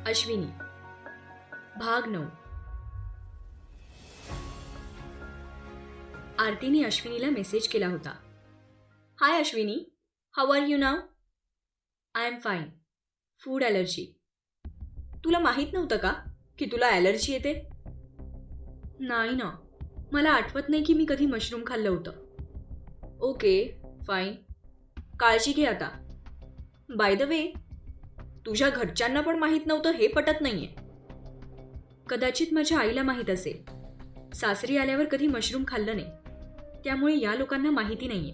अश्विनी भाग 9। आरतीने अश्विनीला मेसेज केला होता. Hi Ashwini, how are you now? I am fine. Food allergy. तुला माहीत नव्हतं का की तुला ॲलर्जी येते? नाही ना, मला आठवत नाही की मी कधी मशरूम खाल्लं होतं. ओके फाईन, काळजी घे आता. बाय द वे, तुझ्या घरच्यांना पण माहीत नव्हतं हे पटत नाहीये. कदाचित माझ्या आईला माहीत असेल. सासरी आल्यावर कधी मशरूम खाल्लं नाही, त्यामुळे या लोकांना माहिती नाहीये.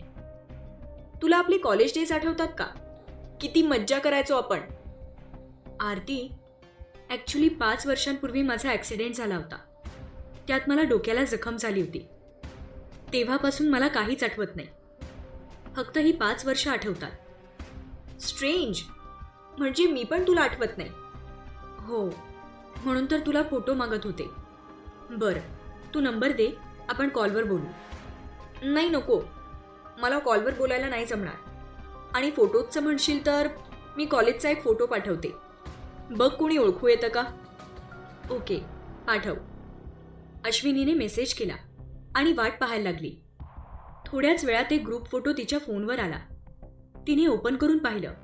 तुला आपले कॉलेज डेज आठवतात का? किती मज्जा करायचो आपण. आरती, ॲक्च्युली 5 वर्षांपूर्वी माझा ॲक्सिडेंट झाला होता. त्यात मला डोक्याला जखम झाली होती. तेव्हापासून मला काहीच आठवत नाही. फक्त ही 5 वर्ष आठवतात. स्ट्रेंज, म्हणजे मी पण तुला आठवत नाही. हो, म्हणून तर तुला फोटो मागत होते. बरं, तू नंबर दे, आपण कॉलवर बोलू. नाही नको, मला कॉलवर बोलायला नाही जमणार. आणि फोटोजचं म्हणशील तर मी कॉलेजचा एक फोटो पाठवते. बघ कोणी ओळखू येतं का. ओके, पाठव. अश्विनीने मेसेज केला आणि वाट पाहायला लागली. थोड्याच वेळात एक ग्रुप फोटो तिच्या फोनवर आला. तिने ओपन करून पाहिलं.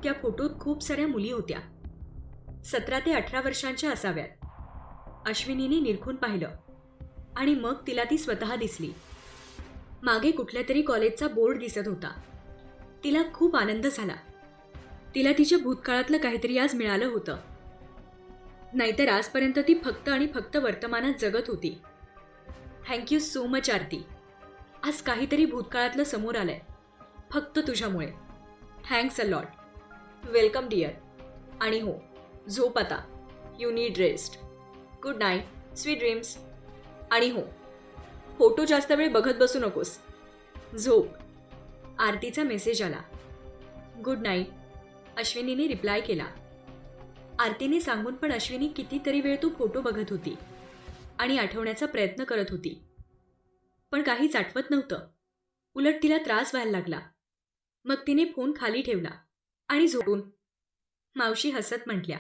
त्या फोटोत खूप साऱ्या मुली होत्या. 17 ते 18 वर्षांच्या असाव्यात. अश्विनीने निरखून पाहिलं आणि मग तिला ती स्वतः दिसली. मागे कुठल्या तरी कॉलेजचा बोर्ड दिसत होता. तिला खूप आनंद झाला. तिला तिच्या भूतकाळातलं काहीतरी आज मिळालं होतं. नाहीतर आजपर्यंत ती फक्त आणि फक्त वर्तमानात जगत होती. Thank you so much Aarti. आज काहीतरी भूतकाळातलं समोर आलंय, फक्त तुझ्यामुळे. Thanks a lot. Welcome dear. आणि हो, झोप आता. You need rest. Good night, sweet dreams. आणि हो, फोटो जास्त वेळ बघत बसू नकोस. झोप. आरतीचा मेसेज आला. गुड नाईट, अश्विनीने रिप्लाय केला. आरतीने सांगून पण अश्विनी कितीतरी वेळ तो फोटो बघत होती आणि आठवण्याचा प्रयत्न करत होती. पण काहीच आठवत नव्हतं. उलट तिला त्रास व्हायला लागला. मग तिने फोन खाली ठेवला आणि झोपून. मावशी हसत म्हटल्या.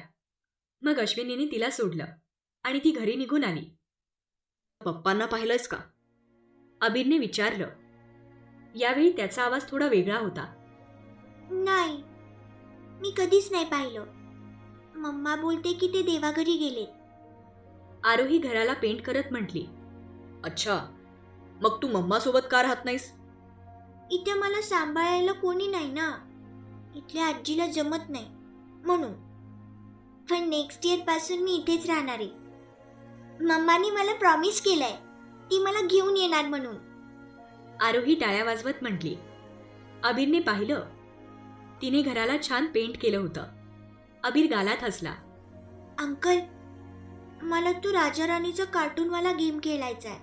मग अश्विनीने तिला सोडलं आणि ती घरी निघून आली. पप्पांना पाहिलंयस का? अबीरने विचारलं. यावेळी त्याचा आवाज थोडा वेगळा होता. नाही, मी कधीच नाही पाहिलं. मम्मा बोलते की ते देवाघरी गेले. आरोही घराला पेंट करत म्हटली. अच्छा, मग तू मम्मासोबत का राहत नाहीस? इथे मला सांभाळायला कोणी नाही ना. इथल्या आजीला जमत नाही म्हणून. पण नेक्स्ट इयर पासून मी इथेच राहणार आहे. मम्माने मला प्रॉमिस केलंय, ती मला घेऊन येणार म्हणून. आरोही टाळ्या वाजवत म्हटली. अबीरने पाहिलं. तिने घराला छान पेंट केलं होतं. अबीर गालात हसला. अंकल, मला तो राजा राणीचा कार्टूनवाला गेम खेळायचा आहे.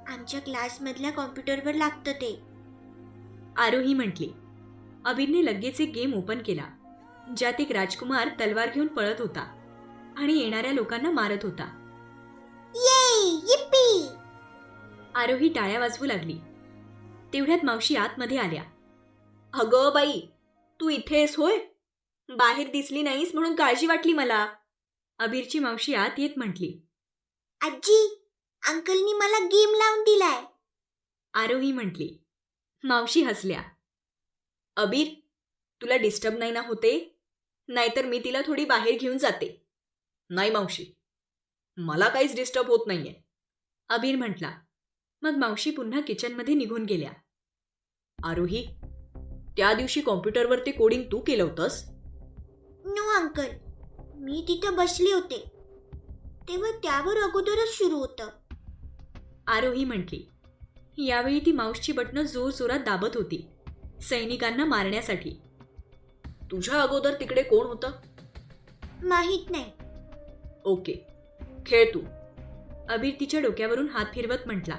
आमच्या क्लासमधल्या कॉम्प्युटरवर लागतं ते. आरोही म्हटली. अबीरने लगेच एक गेम ओपन केला, ज्यात एक राजकुमार तलवार घेऊन पळत होता आणि येणाऱ्या लोकांना मारत होता. ये yippee! आरोही टाळ्या वाजवू लागली. तेवढ्यात मावशी आतमध्ये आल्या. अगं बाई, तू इथेस होय? बाहेर दिसली नाहीस म्हणून काळजी वाटली मला. अबीरची मावशी आत येत म्हटली. आजी, अंकलनी मला गेम लावून दिलाय. आरोही म्हटली. मावशी हसल्या. अबीर, तुला डिस्टर्ब नाही ना होते? नाहीतर मी तिला थोडी बाहेर घेऊन जाते. नाही मावशी, मला काहीच डिस्टर्ब होत नाहीये, अबीर म्हटला. मग मावशी पुन्हा किचनमध्ये निघून गेल्या. आरोही, त्या दिवशी कॉम्प्युटरवर ते कोडिंग तू केलं होतंस? नो अंकल, मी तिथं बसले होते तेव्हा त्यावर अगोदरच सुरू होतं. आरोही म्हटली. यावेळी ती माऊसची बटणं जोरजोरात दाबत होती, सैनिकांना मारण्यासाठी. तुझ्या अगोदर तिकडे कोण होतं? माहित नाही. ओके, खेळ तू, अबीर तिच्या डोक्यावरून हात फिरवत म्हटला.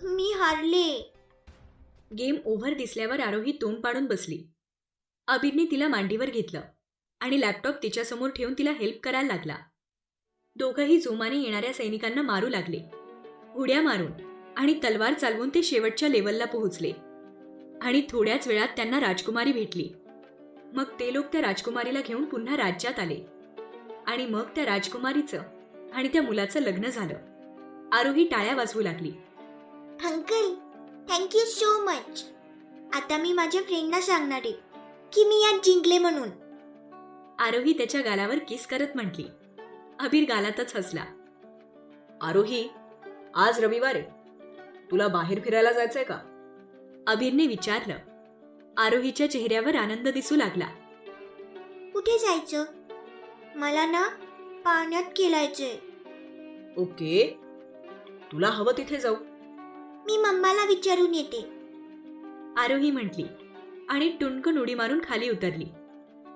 मी हारले. गेम ओव्हर दिसल्यावर आरोही तोंड पाडून बसली. अबीरने तिला मांडीवर घेतलं आणि लॅपटॉप तिच्यासमोर ठेवून तिला हेल्प करायला लागला. दोघंही जोमाने येणाऱ्या सैनिकांना मारू लागले. उड्या मारून आणि तलवार चालवून ते शेवटच्या लेवलला पोहोचले आणि थोड्याच वेळात त्यांना राजकुमारी भेटली. मग ते लोक त्या राजकुमारीला घेऊन पुन्हा राज्यात आले आणि मग त्या राजकुमारीचं आणि त्या मुलाचं लग्न झालं. आरोही टाळ्या वाजवू लागली. Uncle, thank you so much. आता मी माझ्या फ्रेंडना सांगणार आहे की मी यात जिंकले म्हणून. आरोही त्याच्या गालावर किस करत म्हटली. अबीर गालातच हसला. आरोही, आज रविवार आहे, तुला बाहेर फिरायला जायचंय का? अबीरने विचारलं. आरोहीच्या चेहऱ्यावर आनंद दिसू लागला. कुठे जायचं? मला ना पाण्यात खेळायचंय. ओके, तुला हवं तिथे जाऊ. मी मम्माला विचारून येते. आरोही म्हटली आणि टुणकन उडी मारून खाली उतरली.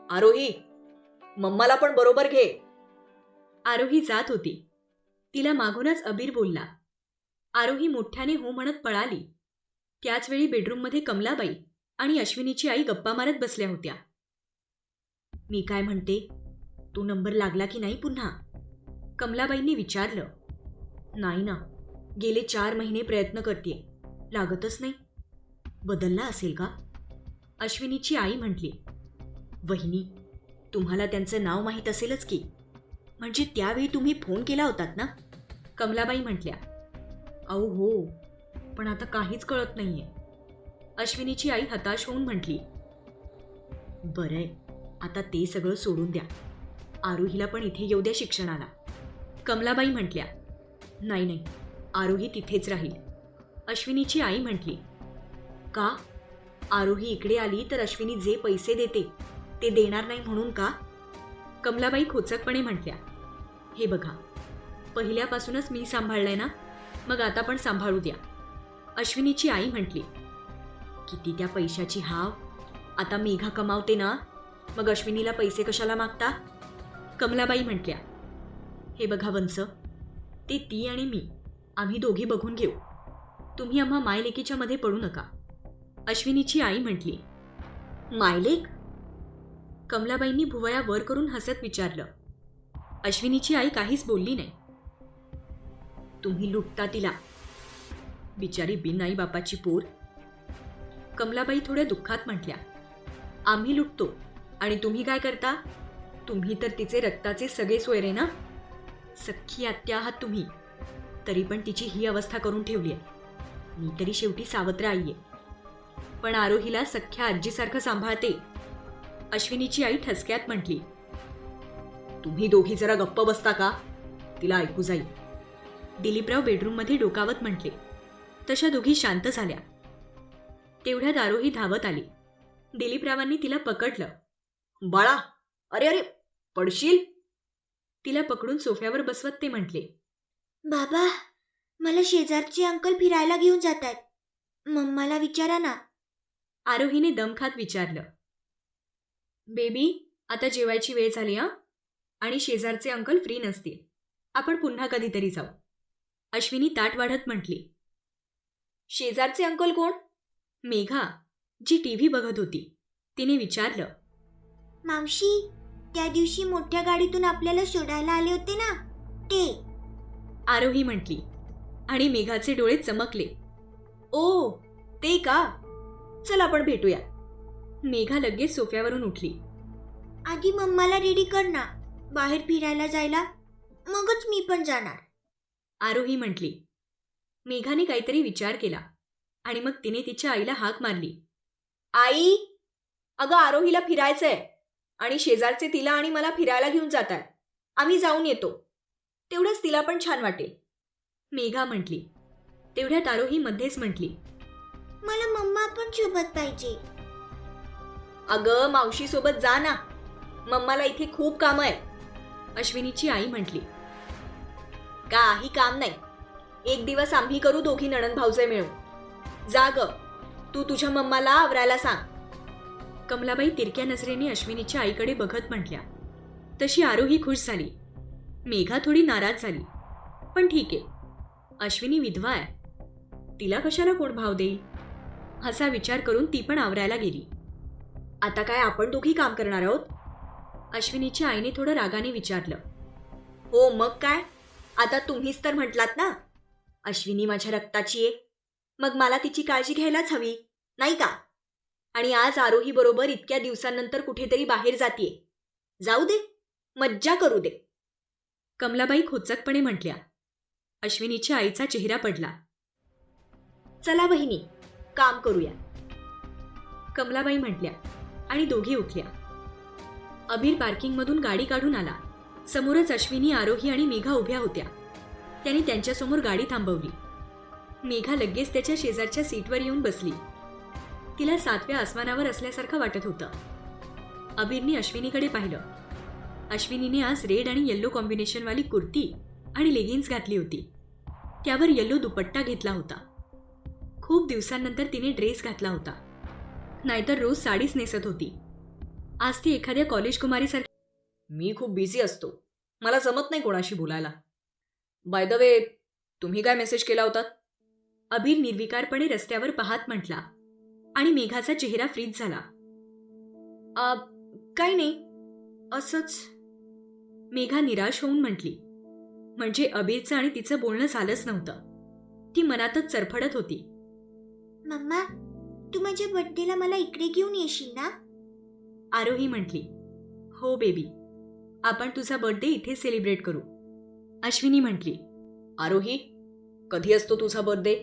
आरोही, मम्माला पण बरोबर घे. आरोही जात होती. तिला मागूनच अबीर बोलला. आरोही मोठ्याने हो म्हणत पळाली. त्याच वेळी बेडरूममध्ये कमलाबाई आणि अश्विनीची आई गप्पा मारत बसल्या होत्या. मी काय म्हणते, तू नंबर लागला की नाही पुन्हा? कमलाबाईंनी विचारलं. नाही ना, गेले 4 महिने प्रयत्न करतेय, लागतच नाही. बदलला असेल का? अश्विनीची आई म्हटली. वहिनी, तुम्हाला त्यांचं नाव माहीत असेलच की, म्हणजे त्यावेळी तुम्ही फोन केला होतात ना? कमलाबाई म्हटल्या. अहो हो, पण आता काहीच कळत नाहीये. अश्विनीची आई हताश होऊन म्हटली. बरंय, आता ते सगळं सोडून द्या. आरोहीला पण इथे येऊ द्या शिक्षणाला. कमलाबाई म्हटल्या. नाही नाही, आरोही तिथेच राहील. अश्विनीची आई म्हटली. का? आरोही इकडे आली तर अश्विनी जे पैसे देते ते देणार नाही म्हणून का? कमलाबाई खोचकपणे म्हटल्या. हे बघा, पहिल्यापासूनच मी सांभाळलंय ना, मग आता पण सांभाळू द्या. अश्विनीची आई म्हटली. किती त्या पैशाची हाव. आता मेघा कमावते ना, मग अश्विनीला पैसे कशाला मागता? कमलाबाई म्हटल्या. हे बघा वंस, ते ती आणि मी, आम्ही दोघी बघून घेऊ. तुम्ही आम्हा मायलेकीच्या मध्ये पडू नका. अश्विनीची आई म्हटली. मायलेक? कमलाबाईंनी भुवया वर करून हसत विचारलं. अश्विनीची आई काहीच बोलली नाही. तुम्ही लुटता तिला, बिचारी बिन आई बापाची पोर. कमलाबाई थोड्या दुःखात म्हटल्या. आम्ही लुटतो आणि तुम्ही काय करता? तुम्ही तर तिचे रक्ताचे सगळे सोयरे ना. सख्खी आत्या आहात तुम्ही, तरी पण तिची ही अवस्था करून ठेवली आहे. मी तरी शेवटी सावत्र आई आहे, पण आरोहीला सख्ख्या आजीसारखं सांभाळते. अश्विनीची आई ठसक्यात म्हटली. तुम्ही दोघी जरा गप्प बसता का? तिला ऐकू जाईल. दिलीपराव बेडरूममध्ये डोकावत म्हटले. तशा दोघी शांत झाल्या. तेवढ्यात आरोही धावत आली. दिलीपरावांनी तिला पकडलं. बाळा, अरे अरे, पडशील. तिला पकडून सोफ्यावर बसवत ते म्हटले. बाबा, मला शेजारचे अंकल फिरायला घेऊन जातात. मम्माला विचारा ना. आरोहीने दम खात विचारलं. बेबी, आता जेवायची वेळ झाली हा, आणि शेजारचे अंकल फ्री नसतील. आपण पुन्हा कधीतरी जाऊ. अश्विनी ताट वाढत म्हटली. शेजारचे अंकल कोण? मेघा, जी टीव्ही बघत होती, तिने विचारलं. मावशी, त्या दिवशी मोठ्या गाडीतून आपल्याला सोडायला आले होते ना, ते. आरोही म्हटली आणि मेघाचे डोळे चमकले. ओ, ते का? चल आपण भेटूया. मेघा लगेच सोफ्यावरून उठली. आधी मम्माला रेडी कर ना, बाहेर फिरायला जायला, मगच मी पण जाणार. आरोही म्हटली. मेघाने काहीतरी विचार केला आणि मग तिने तिच्या आईला हाक मारली. आई, अगं आरोहीला फिरायचंय आणि शेजारचे तिला आणि मला फिरायला घेऊन जातात. आम्ही जाऊन येतो, तेवढंच तिला पण छान वाटेल. मेघा म्हटली. तेवढ्यात आरोही मध्येच म्हटली. मला मम्मा पण सोबत पाहिजे. अगं मावशी सोबत जा ना, मम्माला इथे खूप काम आहे. अश्विनीची आई म्हटली. काही काम नाही, एक दिवस आम्ही करू दोघी नणंद भाऊजे मिळून. जा ग, तू तुझ्या मम्माला आवरायला सांग. कमलाबाई तिरक्या नजरेने अश्विनीच्या आईकडे बघत म्हटल्या. तशी आरोही खुश झाली. मेघा थोडी नाराज झाली, पण ठीक आहे, अश्विनी विधवा आहे, तिला कशाला कोण भाव देईल, असा विचार करून ती पण आवरायला गेली. आता काय आपण दोघी काम करणार आहोत? अश्विनीच्या आईने थोडं रागाने विचारलं. हो मग काय, आता तुम्हीच तर म्हटलात ना, अश्विनी माझ्या रक्ताची आहे, मग मला तिची काळजी घ्यायलाच हवी, नाही का? आणि आज आरोही बरोबर इतक्या दिवसांनंतर कुठेतरी बाहेर जातीये. जाऊ दे, मज्जा करू दे. कमलाबाई खोचकपणे म्हटल्या. अश्विनीच्या आईचा चेहरा पडला. चला बहिणी, काम करूया, कमलाबाई म्हटल्या आणि दोघी उठल्या. अबीर पार्किंगमधून गाडी काढून आला. समोरच अश्विनी, आरोही आणि मेघा उभ्या होत्या. त्याने त्यांच्यासमोर गाडी थांबवली. मेघा लगेच त्याच्या शेजारच्या सीटवर येऊन बसली. तिला 7व्या आसमानावर असल्यासारखं वाटत होतं. अबीरने अश्विनीकडे पाहिलं. अश्विनीने आज रेड आणि येल्लो कॉम्बिनेशनवाली कुर्ती आणि लेगिन्स घातली होती. त्यावर येल्लो दुपट्टा घेतला होता. खूप दिवसांनंतर तिने ड्रेस घातला होता, नाहीतर रोज साडीच नेसत होती. आज ती एखाद्या कॉलेज कुमारीसारखी. मी खूप बिझी असतो, मला जमत नाही कोणाशी बोलायला. बाय द वे, तुम्ही काय मेसेज केला होता? अबीर निर्विकारपणे रस्त्यावर पाहत म्हटला आणि मेघाचा चेहरा फ्रीज झाला. काही नाही, असंच, मेघा निराश होऊन म्हटली. म्हणजे अबीरचं आणि तिचं बोलणं झालंच नव्हतं. ती मनातच चरफडत होती. मम्मा, तू माझ्या बर्थडेला मला इकडे घेऊन येशील ना? आरोही म्हटली. हो बेबी, आपण तुझा बर्थडे इथे सेलिब्रेट करू, अश्विनी म्हटली. आरोही, कधी असतो तुझा बर्थडे?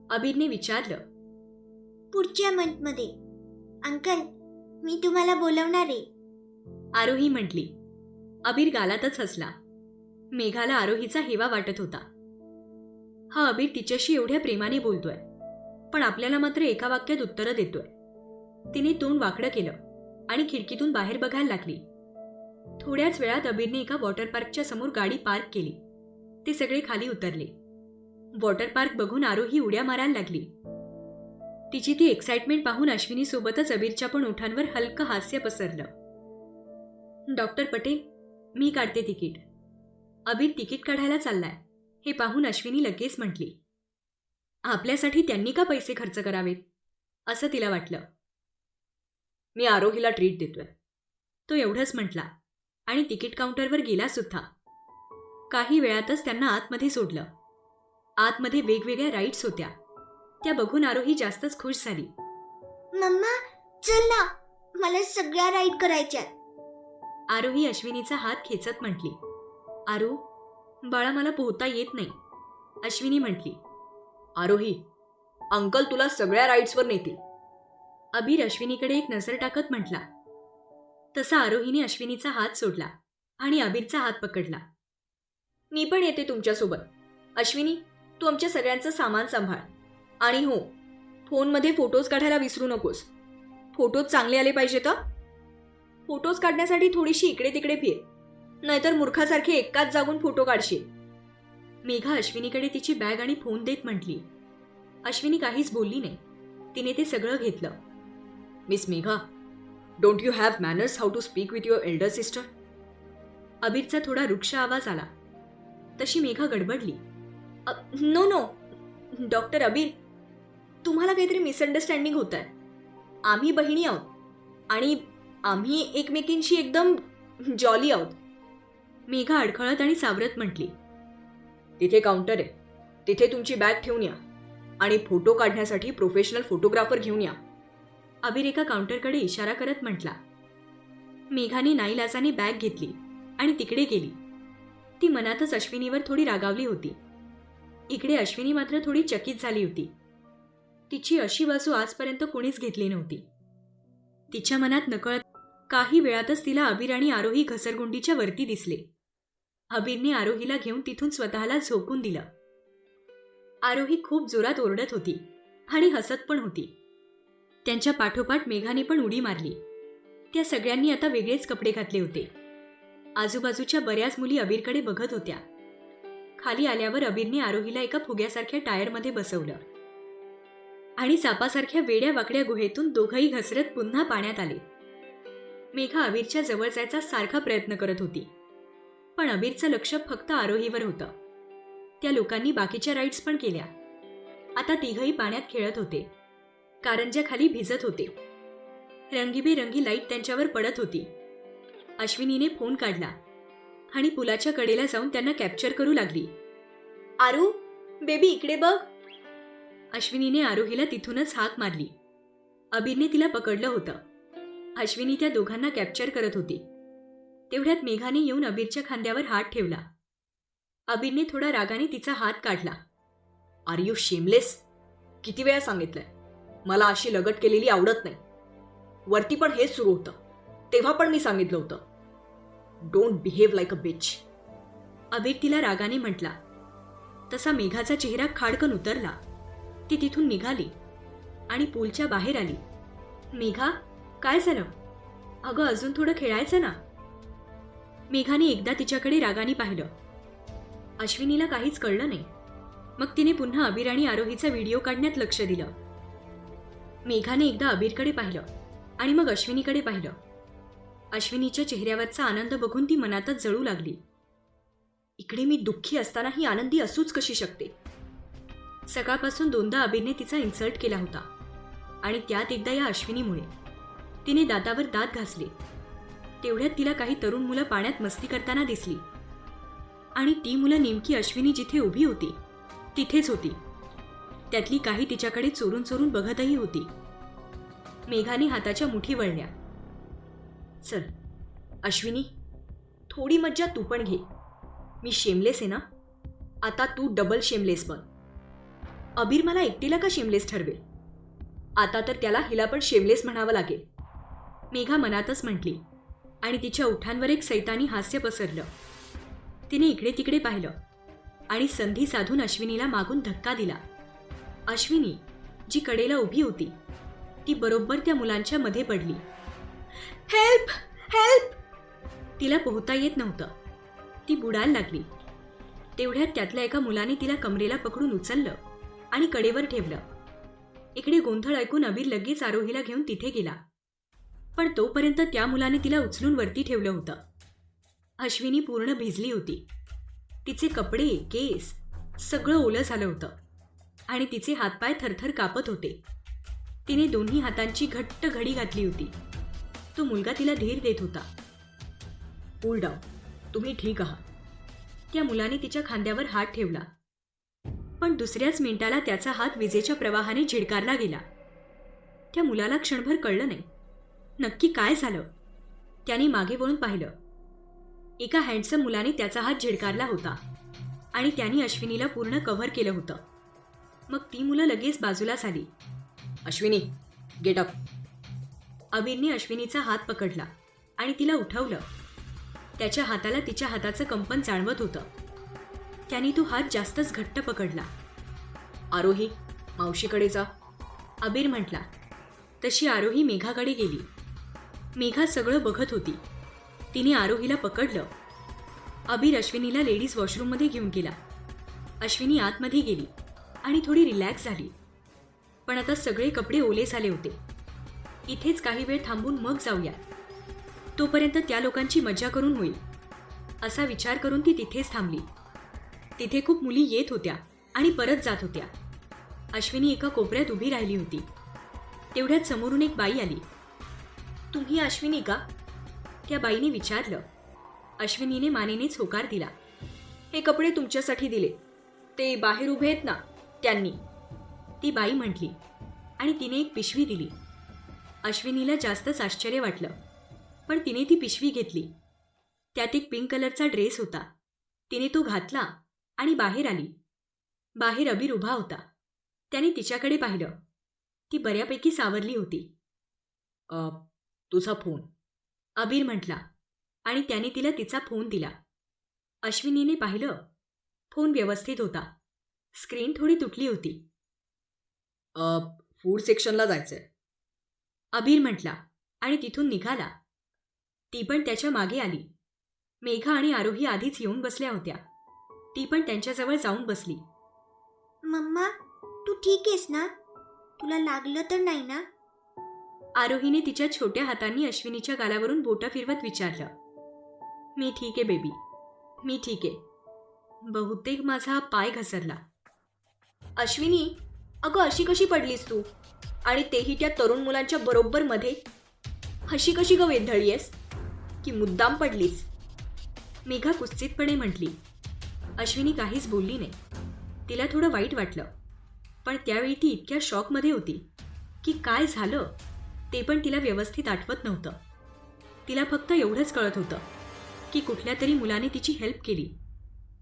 अबीरने विचारलं. पुढच्या मंथमध्ये. अंकल, मी तुम्हाला बोलवणार आहे, आरोही म्हटली. अबीर गालातच हसला. मेघाला आरोहीचा हेवा वाटत होता. हा अबीर तिच्याशी एवढ्या प्रेमाने बोलतोय, पण आपल्याला मात्र एका वाक्यात उत्तरं देतोय. तिने तोंड वाकडं केलं आणि खिडकीतून बाहेर बघायला लागली. थोड्याच वेळात अबीरने एका वॉटर पार्कच्या समोर गाडी पार्क केली. ते सगळे खाली उतरले. वॉटर पार्क बघून आरोही उड्या मारायला लागली. तिची ती एक्साइटमेंट पाहून अश्विनीसोबतच अबीरच्या पण ओठांवर हलकं हास्य पसरलं. डॉक्टर पटेल, मी काढते तिकीट. अबीर तिकीट काढायला चाललाय हे पाहून अश्विनी लगेच म्हटली. आपल्यासाठी त्यांनी का पैसे खर्च करावेत, असं तिला वाटलं. मी आरोहीला ट्रीट देतोय, तो एवढंच म्हटला आणि तिकीट काउंटरवर गेला सुद्धा. काही वेळातच त्यांना आतमध्ये सोडलं. आतमध्ये वेगवेगळ्या राईड्स होत्या. त्या बघून आरोही जास्तच खुश झाली. मम्मा चल ना, मला सगळ्या राईड करायच्यात. आरोही अश्विनीचा हात खेचत म्हटली. आरू बाळा, मला पोहता येत नाही, अश्विनी म्हटली. आरोही, अंकल तुला सगळ्या राईड्सवर नेतील, अबीर अश्विनीकडे एक नजर टाकत म्हटला. तसा आरोहीने अश्विनीचा हात सोडला आणि अबीरचा हात पकडला. मी पण येते तुमच्यासोबत. अश्विनी, तू आमच्या सगळ्यांचं सामान सांभाळ. आणि हो, फोनमध्ये फोटोज काढायला विसरू नकोस. फोटोज चांगले आले पाहिजेत. फोटोज काढण्यासाठी थोडीशी इकडे तिकडे फिर, नाहीतर मूर्खासारखे एकाच जागून फोटो काढशील. मेघा अश्विनीकडे तिची बॅग आणि फोन देत म्हटली. अश्विनी काहीच बोलली नाही. तिने ते सगळं घेतलं. Miss Megha, don't you have manners how to speak with your elder sister? अबीरचा थोडा रुक्ष आवाज आला. तशी मेघा गडबडली. नो नो डॉक्टर अबीर, तुम्हाला काहीतरी मिसअंडरस्टँडिंग होत आहे. आम्ही बहिणी आहोत आणि आम्ही एकमेकींशी एकदम जॉली आहोत, मेघा अडखळत आणि सावरत म्हटली. तिथे काउंटर आहे, तिथे तुमची बॅग ठेवून या आणि फोटो काढण्यासाठी प्रोफेशनल फोटोग्राफर घेऊन या, अबीर एका काउंटरकडे इशारा करत म्हटला. मेघाने नाईलाजाने बॅग घेतली आणि तिकडे गेली. ती मनातच अश्विनीवर थोडी रागावली होती. इकडे अश्विनी मात्र थोडी चकित झाली होती. तिची अशी बाजू आजपर्यंत कोणीच घेतली नव्हती. तिच्या मनात नकळत काही वेळातच तिला अबीर आणि आरोही घसरगुंडीच्या वरती दिसले. अबीरने आरोहीला घेऊन तिथून स्वतःला झोकून दिलं. आरोही खूप जोरात ओरडत होती आणि हसत पण होती. त्यांच्या पाठोपाठ मेघाने पण उडी मारली. त्या सगळ्यांनी आता वेगळेच कपडे घातले होते. आजूबाजूच्या बऱ्याच मुली अबीरकडे बघत होत्या. खाली आल्यावर अबीरने आरोहीला एका फुग्यासारख्या टायरमध्ये बसवलं आणि सापासारख्या वेड्या वाकड्या गुहेतून दोघंही घसरत पुन्हा पाण्यात आले. मेघा अबीरच्या जवळ जायचा सारखा प्रयत्न करत होती, पण अबीरचं लक्ष फक्त आरोहीवर होतं. त्या लोकांनी बाकीच्या राईड्स पण केल्या. आता तिघही पाण्यात खेळत होते. कारंज्या खाली भिजत होते. रंगीबेरंगी लाईट त्यांच्यावर पडत होती. अश्विनीने फोन काढला आणि पुलाच्या कडेला जाऊन त्यांना कॅप्चर करू लागली. आरू बेबी, इकडे बघ. अश्विनीने आरोहीला तिथूनच हाक मारली. अबीरने तिला पकडलं होतं. अश्विनी त्या दोघांना कॅप्चर करत होती. तेवढ्यात मेघाने येऊन अबीरच्या खांद्यावर हात ठेवला. अबीरने थोडा रागाने तिचा हात काढला. Are you shameless? किती वेळा सांगितलंय मला अशी लगट केलेली आवडत नाही. वरती पण हेच सुरू होतं. तेव्हा पण मी सांगितलं होतं, डोंट बिहेव लाईक अ बिच. अबीर तिला रागाने म्हटला. तसा मेघाचा चेहरा खाडकन उतरला. ती तिथून निघाली आणि पूलच्या बाहेर आली. मेघा, काय झालं? अगं, अजून थोडं खेळायचं ना. मेघाने एकदा तिच्याकडे रागाने पाहिलं. अश्विनीला काहीच कळलं नाही. मग तिने पुन्हा अबीर आणि आरोहीचा व्हिडिओ काढण्यात लक्ष दिलं. मेघाने एकदा अबीरकडे पाहिलं आणि मग अश्विनीकडे पाहिलं. अश्विनीच्या चेहऱ्यावरचा आनंद बघून ती मनातच जळू लागली. इकडे मी दुःखी असताना ही आनंदी असूच कशी शकते? सकाळपासून दोनदा अबीरने तिचा इन्सल्ट केला होता आणि त्यात एकदा या अश्विनीमुळे. तिने दातावर दात घासले. तेवढ्यात तिला काही तरुण मुलं पाण्यात मस्ती करताना दिसली आणि ती मुलं नेमकी अश्विनी जिथे उभी होती तिथेच होती. त्यातली काही तिच्याकडे चोरून चोरून बघतही होती. मेघाने हाताच्या मुठी वळल्या. चल अश्विनी, थोडी मज्जा तू पण घे. मी शेमलेस आहे ना, आता तू डबल शेमलेस बन. अबीर मला एकटीला का शेमलेस ठरवेल? आता तर त्याला हिला पण शेमलेस म्हणावं लागेल. मेघा मनातच म्हटली आणि तिच्या ओठांवर एक सैतानी हास्य पसरलं. तिने इकडे तिकडे पाहिलं आणि संधी साधून अश्विनीला मागून धक्का दिला. अश्विनी, जी कडेला उभी होती, ती बरोबर त्या मुलांच्या मध्ये पडली. Help, help! तिला पोहता येत नव्हतं. ती बुडायला लागली. तेवढ्यात त्यातल्या एका मुलाने तिला कमरेला पकडून उचललं आणि कडेवर ठेवलं. इकडे गोंधळ ऐकून अबीर लगेच आरोहीला घेऊन तिथे गेला. पण तोपर्यंत त्या मुलाने तिला उचलून वरती ठेवलं होतं. अश्विनी पूर्ण भिजली होती. तिचे कपडे, केस सगळं ओलं झालं होतं आणि तिचे हातपाय थरथर कापत होते. तिने दोन्ही हातांची घट्ट घडी घातली होती. तो मुलगा तिला धीर देत होता. कूल डाऊन, तुम्ही ठीक आहात. त्या मुलाने तिच्या खांद्यावर हात ठेवला. पण दुसऱ्याच मिनिटाला त्याचा हात विजेच्या प्रवाहाने झिडकारला गेला. त्या मुलाला क्षणभर कळलं नाही नक्की काय झालं. त्याने मागे वळून पाहिलं. एका हँडसम मुलाने त्याचा हात झिडकारला होता आणि त्याने अश्विनीला पूर्ण कव्हर केलं होतं. मग ती मुलं लगेच बाजूला झाली. Ashwini, get up. अबीरने अश्विनीचा हात पकडला आणि तिला उठवलं. त्याच्या हाताला तिच्या हाताचं कंपन जाणवत होतं. त्याने तो हात जास्तच घट्ट पकडला. आरोही, मावशीकडे जा, अबीर म्हटला. तशी आरोही मेघाकडे गेली. मेघा सगळं बघत होती. तिने आरोहीला पकडलं. अबीर अश्विनीला लेडीज वॉशरूममध्ये घेऊन गेला. अश्विनी आतमध्ये गेली आणि थोडी रिलॅक्स झाली. पण आता सगळे कपडे ओले झाले होते. इथेच काही वेळ थांबून मग जाऊया, तोपर्यंत त्या लोकांची मजा करून होईल असा विचार करून ती तिथेच थांबली. तिथे खूप मुली येत होत्या आणि परत जात होत्या. अश्विनी एका कोपऱ्यात उभी राहिली होती. तेवढ्यात समोरून एक बाई आली. तुम्ही अश्विनी का? त्या बाईने विचारलं. अश्विनीने मानेनेच होकार दिला. हे कपडे तुमच्यासाठी दिले, ते बाहेर उभे आहेत ना त्यांनी, ती बाई म्हटली आणि तिने एक पिशवी दिली. अश्विनीला जास्तच आश्चर्य वाटलं, पण तिने ती पिशवी घेतली. त्यात एक पिंक कलरचा ड्रेस होता. तिने तो घातला आणि बाहेर आली. बाहेर अबीर उभा होता. त्याने तिच्याकडे पाहिलं. ती बऱ्यापैकी सावरली होती. तुझा फोन, अबीर म्हटला आणि त्याने तिला तिचा फोन दिला. अश्विनीने पाहिलं. फोन व्यवस्थित होता. स्क्रीन थोडी तुटली होती. फूड सेक्शनला जायचंय, अबीर म्हटला आणि तिथून निघाला. ती पण त्याच्या मागे आली. मेघा आणि आरोही आधीच येऊन बसल्या होत्या. ती पण त्यांच्याजवळ जाऊन बसली. मम्मा, तू ठीक आहेस ना? तुला लागलं तर नाही ना? आरोहीने तिच्या छोट्या हातांनी अश्विनीच्या गालावरून बोटं फिरवत विचारलं. मी ठीक आहे बेबी, मी ठीक आहे. बहुतेक माझा पाय घसरला. अश्विनी, अगं अशी कशी पडलीस तू? आणि तेही त्या तरुण मुलांच्या बरोबर मध्ये. अशी कशी ग वेंधळी आहेस की मुद्दाम पडलीस? मेघा कुत्सितपणे म्हटली. अश्विनी काहीच बोलली नाही. तिला थोडं वाईट वाटलं, पण त्यावेळी ती इतक्या शॉकमध्ये होती की काय झालं ते पण तिला व्यवस्थित आठवत नव्हतं. तिला फक्त एवढंच कळत होतं की कुठल्या तरी मुलाने तिची हेल्प केली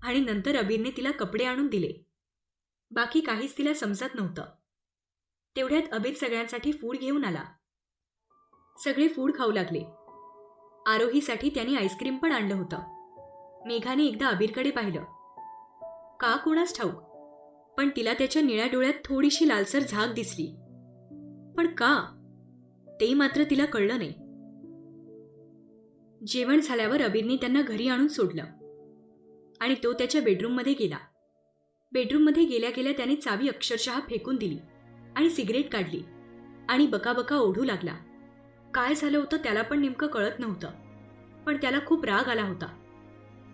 आणि नंतर अबीरने तिला कपडे आणून दिले. बाकी काहीच तिला समजत नव्हतं. तेवढ्यात अबीर सगळ्यांसाठी फूड घेऊन आला. सगळे फूड खाऊ लागले. आरोहीसाठी त्याने आईस्क्रीम पण आणलं होतं. मेघाने एकदा अबीरकडे पाहिलं. का कोणास ठाऊक, पण तिला त्याच्या निळ्या डोळ्यात थोडीशी लालसर झाक दिसली. पण का ते मात्र तिला कळलं नाही. जेवण झाल्यावर अबीरने त्यांना घरी आणून सोडलं आणि तो त्याच्या बेडरूममध्ये गेला. बेडरूममध्ये गेल्या गेल्या त्याने चावी अक्षरशः फेकून दिली आणि सिगरेट काढली आणि बकाबका ओढू लागला. काय झालं होतं त्याला पण नेमकं कळत नव्हतं, पण त्याला खूप राग आला होता.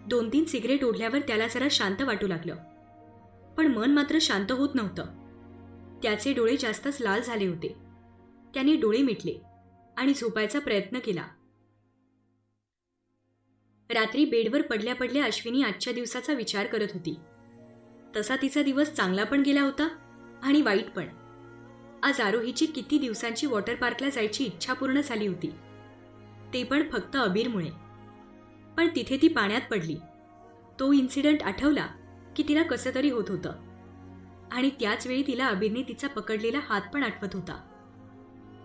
2-3 सिगरेट ओढल्यावर त्याला जरा शांत वाटू लागलं, पण मन मात्र शांत होत नव्हतं. त्याचे डोळे जास्तच लाल झाले होते. त्याने डोळे मिटले आणि झोपायचा प्रयत्न केला. रात्री बेडवर पडल्या पडल्या अश्विनी आजच्या दिवसाचा विचार करत होती. तसा तिचा दिवस चांगला पण गेला होता आणि वाईट पण. आज आरोहीची किती दिवसांची वॉटर पार्कला जायची इच्छा पूर्ण झाली होती, ते पण फक्त अबीरमुळे. पण तिथे ती पाण्यात पडली. तो इन्सिडंट आठवला की तिला कसं तरी होत होतं आणि त्याच वेळी तिला अबीरने तिचा पकडलेला हात पण आठवत होता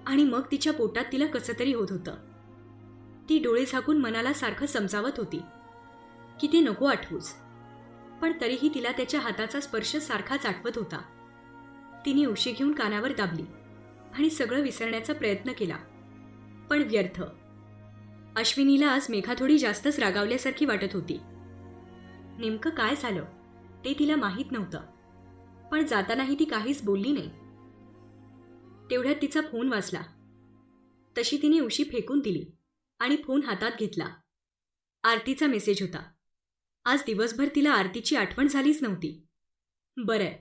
आणि मग तिच्या पोटात तिला कसं तरी होत होतं. ती डोळे झाकून मनाला सारखं समजावत होती की ते नको आठवूस, पण तरीही तिला त्याच्या हाताचा स्पर्श सारखाच आठवत होता. तिने उशी घेऊन कानावर दाबली आणि सगळं विसरण्याचा प्रयत्न केला, पण व्यर्थ. अश्विनीला आज मेघा थोडी जास्तच रागावल्यासारखी वाटत होती. नेमकं काय झालं ते तिला माहीत नव्हतं, पण जातानाही ती काहीच बोलली नाही. तेवढ्यात तिचा फोन वाजला. तशी तिने उशी फेकून दिली आणि फोन हातात घेतला. आरतीचा मेसेज होता. आज दिवसभर तिला आरतीची आठवण झालीच नव्हती. बरंय,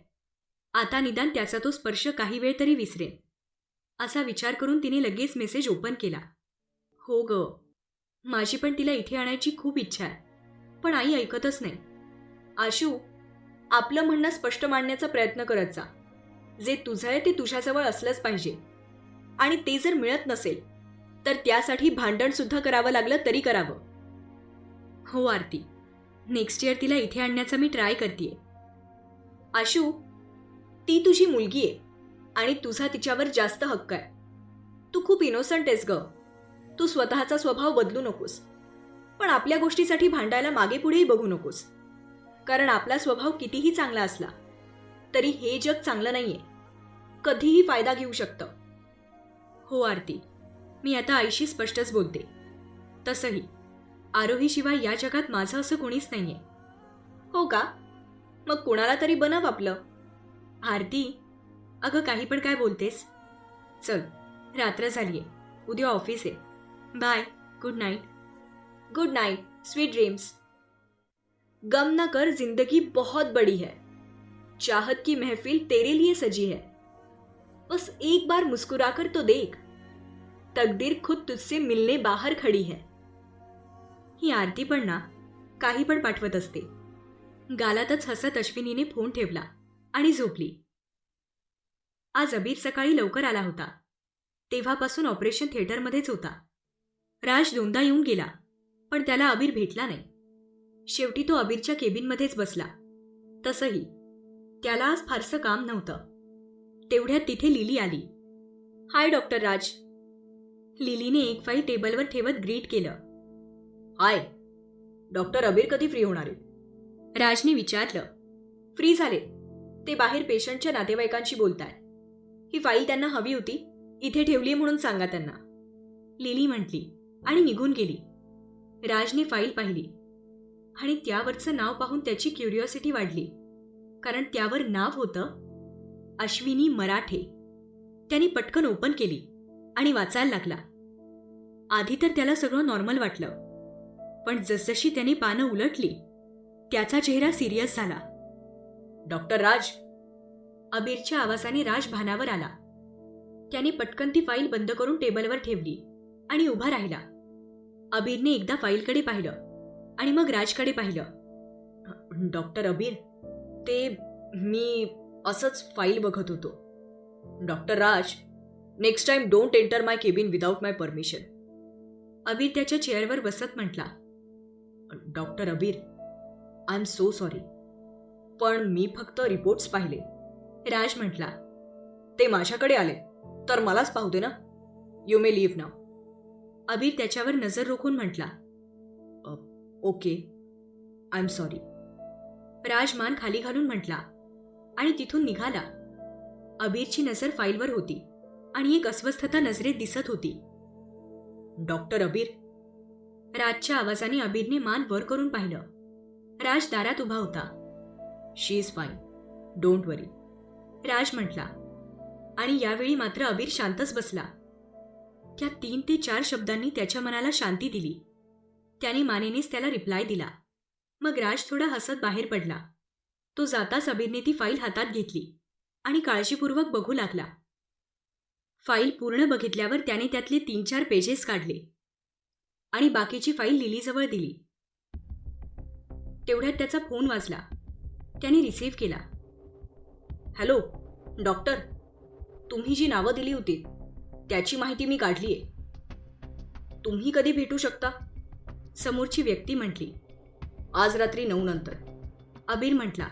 आता निदान त्याचा तो स्पर्श काही वेळ तरी विसरेल असा विचार करून तिने लगेच मेसेज ओपन केला. हो ग, माझी पण तिला इथे आणायची खूप इच्छा आहे, पण आई ऐकतच नाही. आशू, आपलं म्हणणं स्पष्ट मांडण्याचा प्रयत्न करत जा. जे तुझं आहे ते तुझ्याजवळ असलंच पाहिजे आणि ते जर मिळत नसेल तर त्यासाठी भांडण सुद्धा करावं लागलं तरी करावं. हो आरती, नेक्स्ट इयर तिला इथे आणण्याचा मी ट्राय करतेय. आशू, ती तुझी मुलगी आहे आणि तुझा तिच्यावर जास्त हक्क आहे. तू खूप इनोसंट आहेस ग. तू स्वतःचा स्वभाव बदलू नकोस, पण आपल्या गोष्टीसाठी भांडायला मागे पुढेही बघू नकोस, कारण आपला स्वभाव कितीही चांगला असला तरी हे जग चांगलं नाहीये. कधीही फायदा घेऊ शकतं. हो आरती, मी आता आईशी स्पष्टच बोलते. तसंही आरोहीशिवाय या जगात माझं असं कोणीच नाहीये. हो का? मग कोणाला तरी बनव आपलं. आरती, अगं काही पण काय बोलतेस? चल, रात्र झालीये, उद्या ऑफिस आहे. Bye, good night. Good night, sweet dreams. गम न कर, जिंदगी बहुत बड़ी है. चाहत की महफिल तेरे लिए सजी है. बस एक बार मुस्कुराकर तो देख, तकदीर खुद तुझसे मिलने बाहर खड़ी है. ही आरती पण ना काही पण पाठवत असते. गालातच हसत अश्विनीने फोन ठेवला आणि झोपली. आज अबीर सकाळी लवकर आला होता. तेव्हापासून ऑपरेशन थिएटरमध्येच होता. राज 2दा येऊन गेला, पण त्याला अबीर भेटला नाही. शेवटी तो अबीरच्या केबिनमध्येच बसला. तसंही त्याला आज फारसं काम नव्हतं. तेवढ्यात तिथे लिली आली. हाय डॉक्टर राज. लिलीने एक फाईल टेबलवर ठेवत ग्रीट केलं. हाय, डॉक्टर अबीर कधी फ्री होणार आहे? राजने विचारलं. फ्री झाले, ते बाहेर पेशंटच्या नातेवाईकांशी बोलताय. ही फाईल त्यांना हवी होती, इथे ठेवली म्हणून सांगा त्यांना, लिली म्हटली आणि निघून गेली. राजने फाईल पाहिली आणि त्यावरचं नाव पाहून त्याची क्युरिओसिटी वाढली, कारण त्यावर नाव होतं अश्विनी मराठे. त्याने पटकन ओपन केली आणि वाचायला लागला. आधी तर त्याला सगळं नॉर्मल वाटलं, पण जसजशी त्याने पानं उलटली त्याचा चेहरा सिरियस झाला. डॉक्टर राज. अबीरच्या आवाजाने राज भानावर आला. त्याने पटकन ती फाईल बंद करून टेबलवर ठेवली आणि उभा राहिला. अबीरने एकदा फाईलकडे पाहिलं आणि मग राजकडे पाहिलं. डॉक्टर अबीर, ते मी असंच फाईल बघत होतो. Doctor Raj, next time don't enter my cabin without my permission. अबीर त्याच्या चेअरवर बसत म्हटला. डॉक्टर अबीर, आय एम सो सॉरी, पण मी फक्त रिपोर्ट्स पाहिले. राज म्हटला. ते माझ्याकडे आले तर मलाच पाहू दे ना. You may leave now. Abir त्याच्यावर नजर रोखून म्हटला. Okay, I am sorry. Raj मान खाली घालून म्हटला आणि तिथून निघाला. अबीरची नजर फाईलवर होती आणि एक अस्वस्थता नजरेत दिसत होती. डॉक्टर अबीर. राजच्या आवाजाने अबीरने मान वर करून पाहिलं. राज दारात उभा होता. शी इज फाईन, डोंट वरी. राज म्हटला. आणि यावेळी मात्र अबीर शांतच बसला. त्या 3 ते 4 शब्दांनी त्याच्या मनाला शांती दिली. त्याने मानेनेच त्याला रिप्लाय दिला. मग राज थोडा हसत बाहेर पडला. तो जाताच अबीरने ती फाईल हातात घेतली आणि काळजीपूर्वक बघू लागला. फाईल पूर्ण बघितल्यावर त्याने त्यातले 3-4 पेजेस काढले आणि बाकीची फाईल लिलीजवळ दिली. तेवढ्यात त्याचा फोन वाजला. त्याने रिसीव्ह केला. हॅलो डॉक्टर, तुम्ही जी नावं दिली होती त्याची माहिती मी काढली आहे. तुम्ही कधी भेटू शकता? समोरची व्यक्ती म्हटली. आज रात्री 9 नंतर. अबीर म्हटला.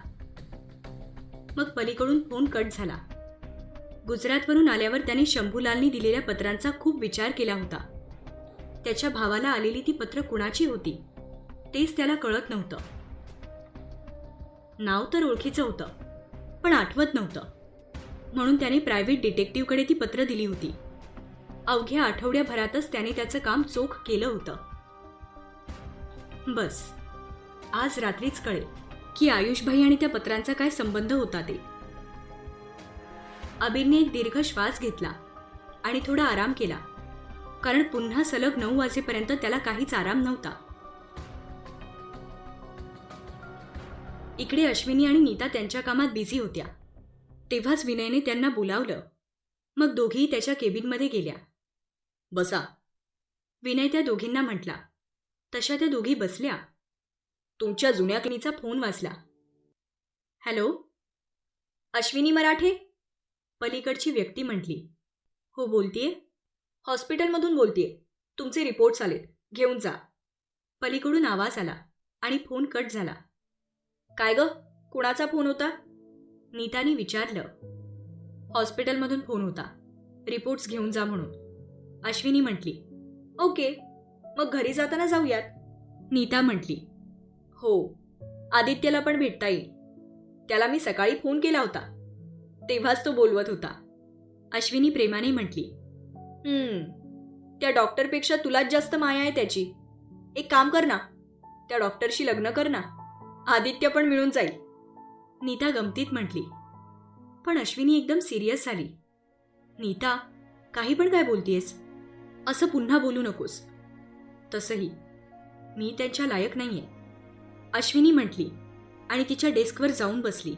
मग पलीकडून फोन कट झाला. गुजरातवरून आल्यावर त्याने शंभूलालनी दिलेल्या पत्रांचा खूप विचार केला होता. त्याच्या भावाला आलेली ती पत्र कुणाची होती तेच त्याला कळत नव्हतं. नाव तर ओळखीचं होतं पण आठवत नव्हतं. म्हणून त्याने प्रायव्हेट डिटेक्टिव्हकडे ती पत्र दिली होती. अवघ्या आठवड्याभरातच त्याने त्याचं काम चोख केलं होतं. बस आज रात्रीच कळेल की आयुषभाई आणि त्या पत्रांचा काय संबंध होता ते. अबीरने एक दीर्घ श्वास घेतला आणि थोडा आराम केला, कारण पुन्हा सलग 9 वाजेपर्यंत त्याला काहीच आराम नव्हता. इकडे अश्विनी आणि नीता त्यांच्या कामात बिझी होत्या. तेव्हाच विनयने त्यांना बोलावलं. मग दोघीही त्याच्या केबिनमध्ये गेल्या. बसा. विनय त्या दोघींना म्हटला. तशा त्या दोघी बसल्या. तुमच्या जुन्या क्लिनीचा फोन वाजला. हॅलो, अश्विनी मराठे? पलीकडची व्यक्ती म्हटली. हो, बोलतीये. हॉस्पिटलमधून बोलतीये. तुमचे रिपोर्ट्स आलेत, घेऊन जा. पलीकडून आवाज आला आणि फोन कट झाला. काय ग, कुणाचा फोन होता? नीताने विचारलं. हॉस्पिटलमधून फोन होता, रिपोर्ट्स घेऊन जा म्हणून. अश्विनी म्हटली. ओके, मग घरी जाताना जाऊयात. नीता म्हटली. हो, आदित्यला पण भेटता येईल. त्याला मी सकाळी फोन केला होता, तेव्हाच तो बोलवत होता. अश्विनी प्रेमाने म्हटली. त्या डॉक्टरपेक्षा तुलाच जास्त माया आहे त्याची. एक काम कर ना, त्या डॉक्टरशी लग्न कर ना. आदित्य पण मिळून जाईल. नीता गमतीत म्हटली. पण अश्विनी एकदम सिरियस झाली. नीता, काही पण काय बोलतीयस? असं पुन्हा बोलू नकोस. तसंही मी त्यांच्या लायक नाहीये, अश्विनी म्हटली आणि तिच्या डेस्कवर जाऊन बसली.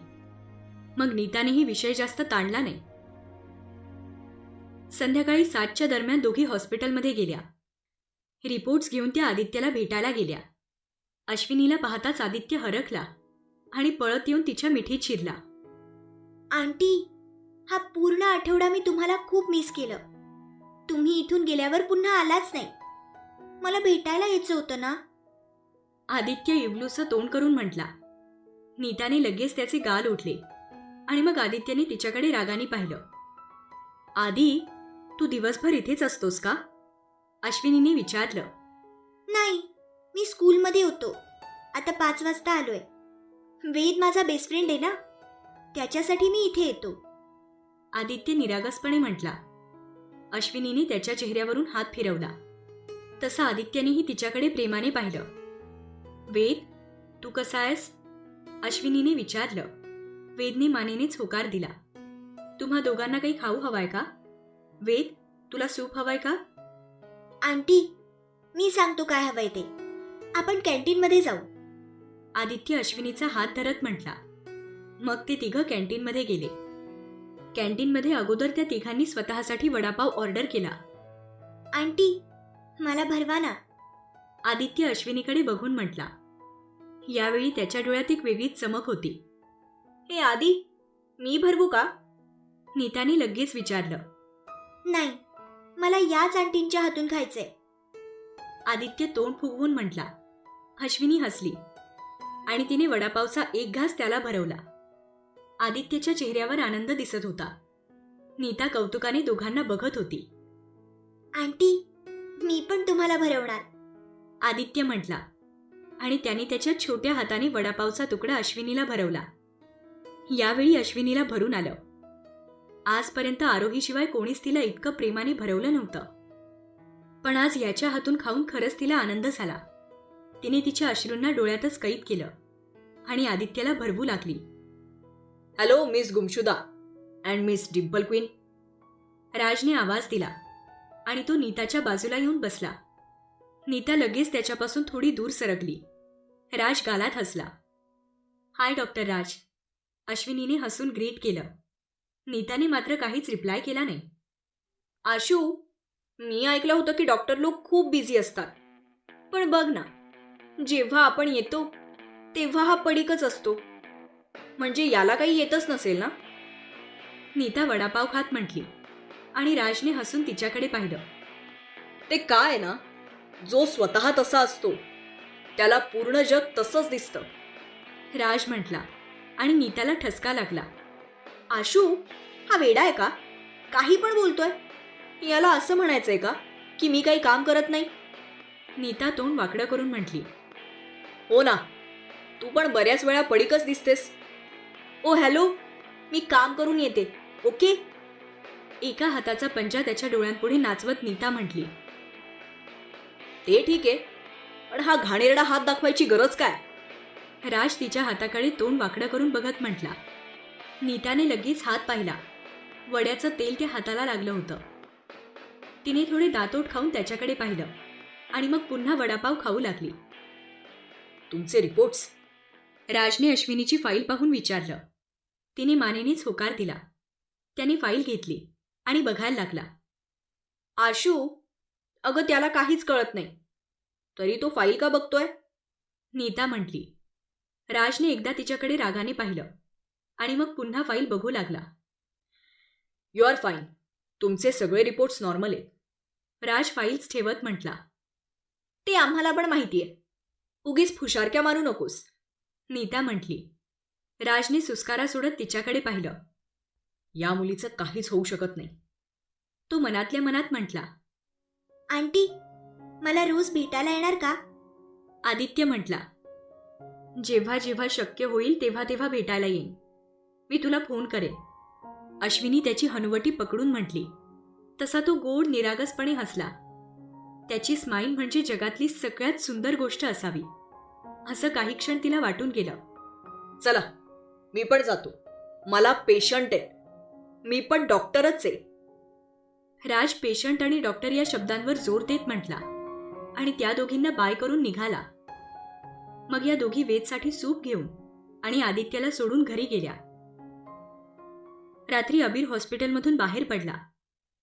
मग नीतानेही विषय जास्त ताणला नाही. संध्याकाळी 7च्या दरम्यान दोघी हॉस्पिटलमध्ये गेल्या. रिपोर्ट्स घेऊन त्या आदित्यला भेटायला गेल्या. अश्विनीला पाहताच आदित्य हरखला आणि पळत येऊन तिच्या मिठीत शिरला. आंटी, हा पूर्ण आठवडा मी तुम्हाला खूप मिस केलं. तुम्ही इथून गेल्यावर पुन्हा आलाच नाही. मला भेटायला यायचं होतं ना. आदित्य इवलूचं तोंड करून म्हटला. नीताने लगेच त्याचे गाल ओढले आणि मग आदित्यने तिच्याकडे रागाने पाहिलं. आदी, तू दिवसभर इथेच असतोस का? अश्विनीने विचारलं. नाही, मी स्कूलमध्ये होतो. आता 5 वाजता आलोय. वेद माझा बेस्ट फ्रेंड आहे ना, त्याच्यासाठी मी इथे येतो. आदित्य निरागसपणे म्हटला. अश्विनीने त्याच्या चेहऱ्यावरून हात फिरवला. तसं आदित्यनेही तिच्याकडे प्रेमाने पाहिलं. वेद, तू कसा आहेस? अश्विनीने विचारलं. वेदने मानेनेच होकार दिला. तुम्हा दोघांना काही खाऊ हवाय का? वेद, तुला सूप हवाय का? आंटी, मी सांगतो काय हवंय ते. आपण कॅन्टीनमध्ये जाऊ. आदित्य अश्विनीचा हात धरत म्हटला. मग ते तिघं कॅन्टीनमध्ये गेले. कॅन्टीनमध्ये अगोदर त्या तिघांनी स्वतःसाठी वडापाव ऑर्डर केला. आंटी, मला भरवा ना. आदित्य अश्विनीकडे बघून म्हटला. यावेळी त्याच्या डोळ्यात एक वेगळीच चमक होती. हे आदी, मी भरवू का? नीताने लगेच विचारलं. नाही, मला याच आंटींच्या हातून खायचंय. आदित्य तोंड फुगवून म्हटला. अश्विनी हसली आणि तिने वडापावचा एक घास त्याला भरवला. आदित्यच्या चेहऱ्यावर आनंद दिसत होता. नीता कौतुकाने दोघांना बघत होती. आंटी, मी पण तुम्हाला भरवणार. आदित्य म्हटला आणि त्याने त्याच्या छोट्या हाताने वडापावचा तुकडा अश्विनीला भरवला. यावेळी अश्विनीला भरून आलं. आजपर्यंत आरोहीशिवाय कोणीच तिला इतकं प्रेमाने भरवलं नव्हतं. पण आज याच्या हातून खाऊन खरंच तिला आनंद झाला. तिने तिच्या अश्रूंना डोळ्यातच कैद केलं आणि आदित्यला भरवू लागली. हॅलो मिस गुमशुदा अँड मिस डिम्पल क्वीन. राजने आवाज दिला आणि तो नीताच्या बाजूला येऊन बसला. नीता लगेच त्याच्यापासून थोडी दूर सरकली. राज गालात हसला. हाय डॉक्टर राज. अश्विनीने हसून ग्रीट केलं. नीताने मात्र काहीच रिप्लाय केला नाही. आशू, मी ऐकलं होतं की डॉक्टर लोक खूप बिझी असतात. पण बघ ना, जेव्हा आपण येतो तेव्हा हा पडीकच असतो. म्हणजे याला काही येतच नसेल ना. नीता वडापाव खात म्हटली आणि राजने हसून तिच्याकडे पाहिलं. ते काय ना, जो स्वतः तसा असतो त्याला पूर्ण जग तसंच दिसतं, राज म्हटला आणि नीताला ठसका लागला. आशू, हा वेडा आहे का? काही पण बोलतोय. याला असं म्हणायचंय का की मी काही काम करत नाही? नीता तोंड वाकडं करून म्हटली. हो ना, तू पण बऱ्याच वेळा पडीकच दिसतेस. ओ हॅलो, मी काम करून येते, ओके? एका हाताचा पंजा त्याच्या डोळ्यांपुढे नाचवत नीता म्हटली. ते ठीक आहे, पण हा घाणेरडा हात दाखवायची गरज काय? राज तिच्या हाताकडे तोंड वाकडं करून बघत म्हटला. नीताने लगेच हात पाहिला. वड्याचं तेल त्या हाताला लागलं होतं. तिने थोडे दातोट खाऊन त्याच्याकडे पाहिलं आणि मग पुन्हा वडापाव खाऊ लागली. तुमचे रिपोर्ट्स? राजने अश्विनीची फाईल पाहून विचारलं. तिने मानेनेच होकार दिला. त्याने फाईल घेतली आणि बघायला लागला. आशू, अगं त्याला काहीच कळत नाही, तरी तो फाईल का बघतोय? नीता म्हटली. राजने एकदा तिच्याकडे रागाने पाहिलं आणि मग पुन्हा फाईल बघू लागला. You are fine. तुमचे सगळे रिपोर्ट्स नॉर्मल आहेत. राज फाईल्स ठेवत म्हटला. ते आम्हाला पण माहितीये. उगीच फुशारक्या मारू नकोस, नीता म्हटली. राजने सुस्कारा सोडत तिच्याकडे पाहिलं. या मुलीचं काहीच होऊ शकत नाही, तो मनातल्या मनात म्हटला. आंटी, मला रोज भेटायला येणार का? आदित्य म्हटला. जेव्हा जेव्हा शक्य होईल तेव्हा तेव्हा भेटायला येईन. मी तुला फोन करेन. अश्विनी त्याची हनुवटी पकडून म्हटली. तसा तो गोड निरागसपणे हसला. त्याची स्माईल म्हणजे जगातली सगळ्यात सुंदर गोष्ट असावी असं काही क्षण तिला वाटून गेलं. चला, मी पण जातो. मला पेशंट आहे. मी पण डॉक्टरच आहे. राज पेशंट आणि डॉक्टर या शब्दांवर जोर देत म्हटला आणि त्या दोघींना बाय करून निघाला. मग या दोघी वेदसाठी सूप घेऊन आणि आदित्यला सोडून घरी गेल्या. रात्री अबीर हॉस्पिटलमधून बाहेर पडला.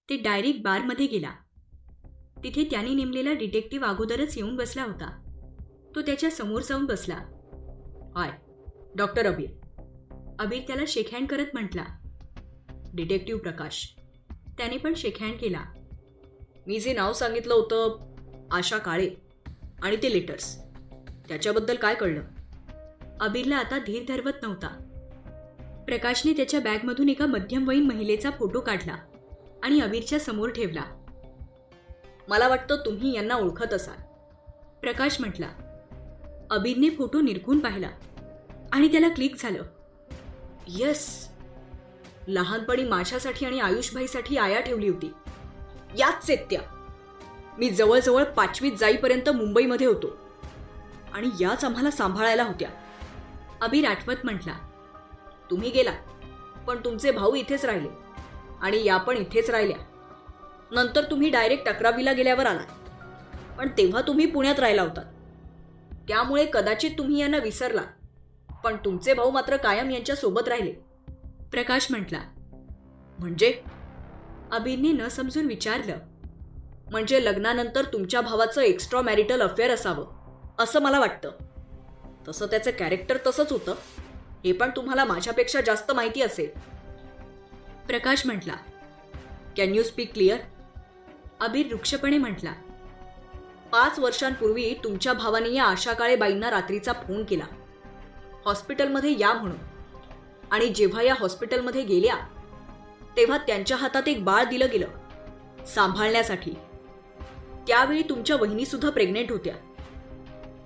ते डायरेक्ट बारमध्ये गेला. तिथे त्याने नेमलेला डिटेक्टिव्ह अगोदरच येऊन बसला होता. तो त्याच्या समोर जाऊन बसला. हाय, डॉक्टर अबीर. अबीर त्याला शेकहँड करत म्हटला. डिटेक्टिव्ह प्रकाश. त्याने पण शेकहँड केला. मी जे नाव सांगितलं होतं, आशा काळे, आणि ते लेटर्स, त्याच्याबद्दल काय कळलं? अबीरला आता धीर धरवत नव्हता. प्रकाशने त्याच्या बॅगमधून एका मध्यमवयीन महिलेचा फोटो काढला आणि अबीरच्या समोर ठेवला. मला वाटतं तुम्ही यांना ओळखत असाल, प्रकाश म्हटला. अबीरने फोटो निरखून पाहिला आणि त्याला क्लिक झालं. येस, लहानपणी माझ्यासाठी आणि आयुषभाईसाठी आया ठेवली होती. याच आहेत त्या. मी जवळजवळ 5वीत जाईपर्यंत मुंबईमध्ये होतो आणि याच आम्हाला सांभाळायला होत्या. अबीर आठवत म्हटला. तुम्ही गेला, पण तुमचे भाऊ इथेच राहिले आणि या पण इथेच राहिल्या. नंतर तुम्ही डायरेक्ट 11वीला गेल्यावर आलात, पण तेव्हा तुम्ही पुण्यात राहिला होतात. त्यामुळे कदाचित तुम्ही यांना विसरला, पण तुमचे भाऊ मात्र कायम यांच्या सोबत राहिले, प्रकाश म्हटला. म्हणजे? अबीरने न समजून विचारलं. म्हणजे लग्नानंतर तुमच्या भावाचं एक्स्ट्रा मॅरिटल अफेअर असावं असं मला वाटतं. तसं त्याचं कॅरेक्टर तसंच होतं, हे पण तुम्हाला माझ्यापेक्षा जास्त माहिती असेल. प्रकाश म्हटला. Can you speak clear? अबीर रुक्षपणे म्हटला. 5 वर्षांपूर्वी तुमच्या भावाने या आशा काळेबाईंना रात्रीचा फोन केला, हॉस्पिटलमध्ये या म्हणून. आणि जेव्हा या हॉस्पिटलमध्ये गेल्या तेव्हा त्यांच्या हातात एक बाळ दिलं गेलं सांभाळण्यासाठी. त्यावेळी तुमच्या वहिनीसुद्धा प्रेग्नेंट होत्या.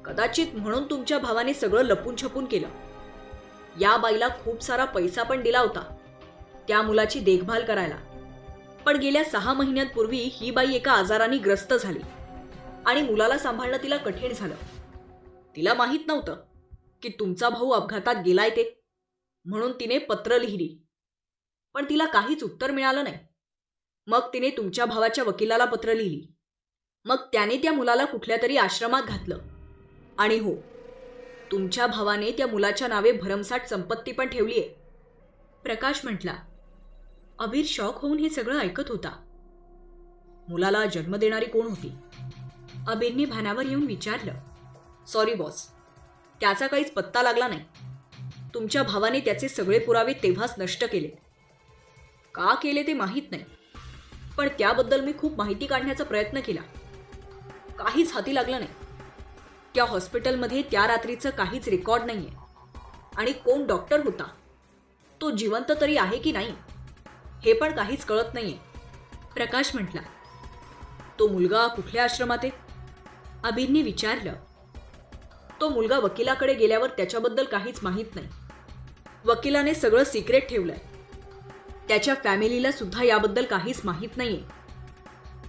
कदाचित म्हणून तुमच्या भावाने सगळं लपून छपून केलं. या बाईला खूप सारा पैसा पण दिला होता त्या मुलाची देखभाल करायला. पण गेल्या 6 महिन्यांपूर्वी ही बाई एका आजाराने ग्रस्त झाली आणि मुलाला सांभाळणं तिला कठीण झालं. तिला माहीत नव्हतं की तुमचा भाऊ अपघातात गेलाय ते, म्हणून तिने पत्र लिहिली. पण तिला काहीच उत्तर मिळालं नाही. मग तिने तुमच्या भावाच्या वकिलाला पत्र लिहिली. मग त्याने त्या मुलाला कुठल्या तरी आश्रमात घातलं. आणि हो, तुमच्या भावाने त्या मुलाच्या नावे भरमसाठ संपत्ती पण ठेवली आहे. प्रकाश म्हटला. अबीर शॉक होऊन हे सगळं ऐकत होता. मुलाला जन्म देणारी कोण होती? अबीरने भानावर येऊन विचारलं. सॉरी बॉस, त्याचा काहीच पत्ता लागला नाही. तुमच्या भावाने त्याचे सगळे पुरावे तेव्हाच नष्ट केले. का केले ते माहीत नाही, पण त्याबद्दल मी खूप माहिती काढण्याचा प्रयत्न केला. काहीच हाती लागलं नाही. त्या हॉस्पिटलमध्ये त्या रात्रीचं काहीच रेकॉर्ड नाहीये. आणि कोण डॉक्टर होता, तो जिवंत तरी आहे की नाही हे पण काहीच कळत नाहीये. प्रकाश म्हटला. तो मुलगा कुठल्या आश्रमात आहे? अबीरने विचारलं. तो मुलगा वकिलाकडे गेल्यावर त्याच्याबद्दल काहीच माहीत नाही. वकिलाने सगळं सिक्रेट ठेवलंय. त्याच्या फॅमिलीला सुद्धा याबद्दल काहीच माहीत नाहीये.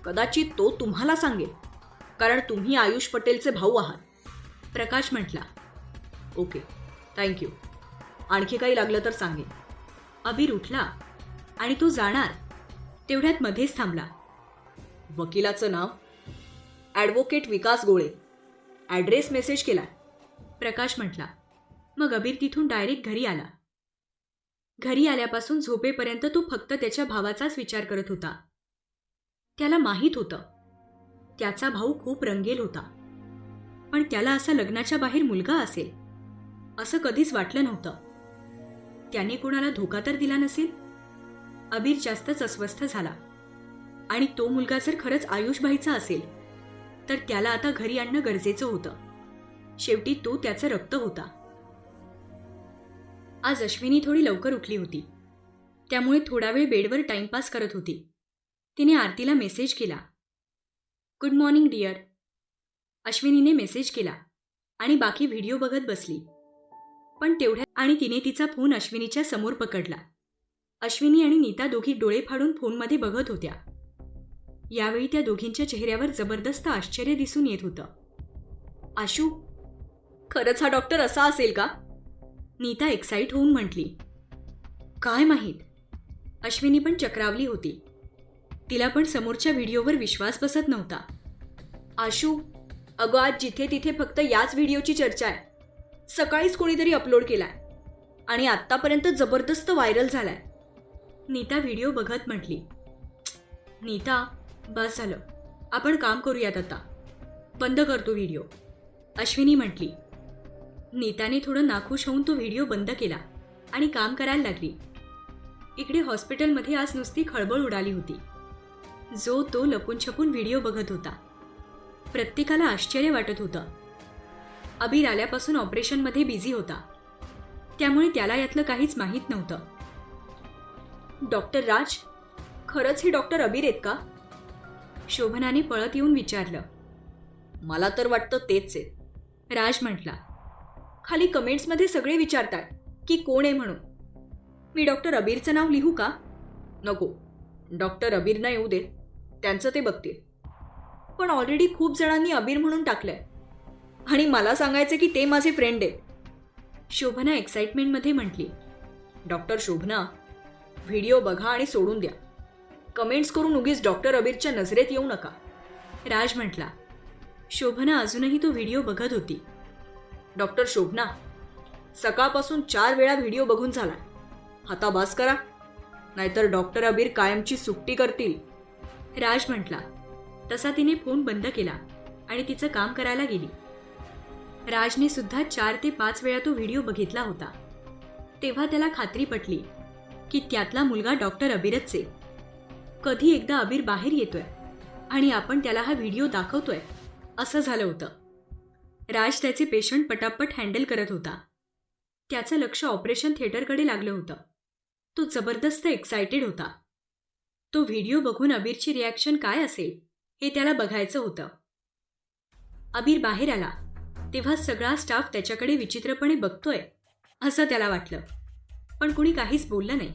कदाचित तो तुम्हाला सांगेल, कारण तुम्ही आयुष पटेलचे भाऊ आहात. प्रकाश म्हटला. Okay, thank you. आणखी काही लागलं तर सांगेन. अबीर उठला आणि तो जाणार तेवढ्यात मध्येच थांबला. वकिलाचं नाव? ॲडव्होकेट विकास गोळे. ॲड्रेस मेसेज केला. प्रकाश म्हटला. मग अबीर तिथून डायरेक्ट घरी आला. घरी आल्यापासून झोपेपर्यंत तो फक्त त्याच्या भावाचाच विचार करत होता. त्याला माहीत होतं त्याचा भाऊ खूप रंगेल होता, पण त्याला असा लग्नाच्या बाहेर मुलगा असेल असं कधीच वाटलं नव्हतं. त्याने कोणाला धोका तर दिला नसेल. अबीर जास्तच अस्वस्थ झाला. आणि तो मुलगा जर खरंच आयुषबाईचा असेल तर त्याला आता घरी आणणं गरजेचं होतं. शेवटी तो त्याचं रक्त होता. आज अश्विनी थोडी लवकर उठली होती, त्यामुळे थोडा वेळ बेडवर टाइमपास करत होती. तिने आरतीला मेसेज केला. Good morning dear. अश्विनीने मेसेज केला आणि बाकी व्हिडिओ बघत बसली. पण तेवढ्यात आणि तिने तिचा फोन अश्विनीच्या समोर पकडला. अश्विनी आणि नीता दोघी डोळे फाडून फोनमध्ये बघत होत्या. यावेळी त्या दोघींच्या चेहऱ्यावर जबरदस्त आश्चर्य दिसून येत होतं. आशू, खरंच हा डॉक्टर असा असेल का? नीता एक्साइट होऊन म्हटली. काय माहीत. अश्विनी पण चक्रावली होती. तिला पण समोरच्या व्हिडिओवर विश्वास बसत नव्हता. आशू, अगं आज जिथे तिथे फक्त याच व्हिडिओची चर्चा आहे. सकाळीच कोणीतरी अपलोड केलाय आणि आत्तापर्यंत जबरदस्त व्हायरल झालाय. नीता व्हिडिओ बघत म्हटली. नीता, बस झालं. आपण काम करूयात आता. बंद करतो व्हिडिओ. अश्विनी म्हटली. नीताने थोडं नाखुश होऊन तो व्हिडिओ बंद केला आणि काम करायला लागली. इकडे हॉस्पिटलमध्ये आज नुसती खळबळ उडाली होती. जो तो लपून छपून व्हिडिओ बघत होता. प्रत्येकाला आश्चर्य वाटत होतं. अबीर आल्यापासून ऑपरेशनमध्ये बिझी होता, त्यामुळे त्याला यातलं काहीच माहीत नव्हतं. डॉक्टर राज, खरंच हे डॉक्टर अबीर आहेत का? शोभनाने पळत येऊन विचारलं. मला तर वाटतं तेच आहेत, राज म्हटला. खाली कमेंट्समध्ये सगळे विचारतात की कोण आहे म्हणून. मी डॉक्टर अबीरचं नाव लिहू का? नको, डॉक्टर अबीर ना येऊ देत, त्यांचं ते बघतील. पण ऑलरेडी खूप जणांनी अबीर म्हणून टाकलंय आणि मला सांगायचं की ते माझे फ्रेंड आहेत. शोभना एक्साइटमेंटमध्ये म्हटली. डॉक्टर शोभना, व्हिडिओ बघा आणि सोडून द्या. कमेंट्स करून उगीच डॉक्टर अबीरच्या नजरेत येऊ नका, राज म्हटला. शोभना अजूनही तो व्हिडिओ बघत होती. डॉक्टर शोभना, सकाळपासून 4 वेळा व्हिडिओ बघून झाला. आता बास करा, नाहीतर डॉक्टर अबीर कायमची सुट्टी करतील, राज म्हटला. तसा तिने फोन बंद केला आणि तिचं काम करायला गेली. राजने सुद्धा 4 ते 5 वेळा तो व्हिडिओ बघितला होता. तेव्हा त्याला खात्री पटली की त्यातला मुलगा डॉक्टर अबीरच आहे. कधी एकदा अबीर बाहेर येतोय आणि आपण त्याला हा व्हिडिओ दाखवतोय असं झालं होतं. राज त्याचे पेशंट पटापट हँडल करत होता. त्याचं लक्ष ऑपरेशन थिएटरकडे लागलं होतं. तो जबरदस्त एक्सायटेड होता. तो व्हिडिओ बघून अबीरची रिॲक्शन काय असेल हे त्याला बघायचं होतं. अबीर बाहेर आला तेव्हा सगळा स्टाफ त्याच्याकडे विचित्रपणे बघतोय असं त्याला वाटलं. पण कुणी काहीच बोललं नाही.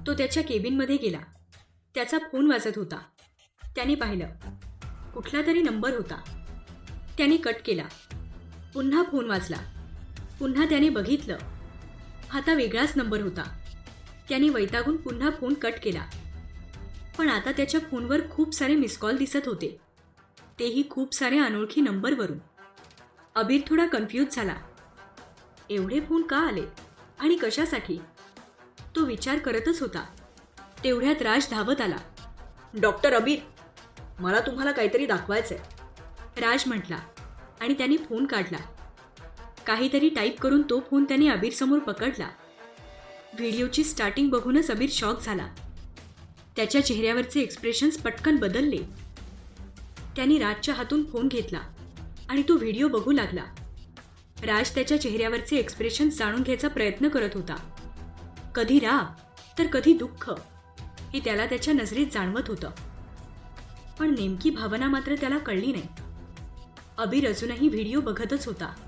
तो त्याच्या केबिनमध्ये गेला. त्याचा फोन वाजत होता. त्याने पाहिलं. कुठला तरी नंबर होता. त्याने कट केला. पुन्हा फोन वाजला. पुन्हा त्याने बघितलं. आता वेगळाच नंबर होता. त्याने वैतागून पुन्हा फोन कट केला. पण आता त्याच्या फोनवर खूप सारे मिस कॉल दिसत होते. तेही खूप सारे अनोळखी नंबरवरून. अबीर थोडा कन्फ्यूज झाला. एवढे फोन का आले आणि कशासाठी? तो विचार करतच होता. तेवढ्यात राज धावत आला. डॉक्टर अबीर, मला तुम्हाला काहीतरी दाखवायचंय. राज म्हटला आणि त्याने फोन काढला. काहीतरी टाईप करून तो फोन त्याने अबीरसमोर पकडला. व्हिडिओची स्टार्टिंग बघूनच अबीर शॉक झाला. त्याच्या चेहऱ्यावरचे एक्सप्रेशन्स पटकन बदलले. त्याने राजच्या हातून फोन घेतला आणि तो व्हिडिओ बघू लागला. राज त्याच्या चेहऱ्यावरचे एक्सप्रेशन्स जाणून घ्यायचा प्रयत्न करत होता. कधी राग तर कधी दुःख हे त्याला त्याच्या नजरेत जाणवत होतं. पण नेमकी भावना मात्र त्याला कळली नाही. अबीर अजूनही व्हिडिओ बघतच होता.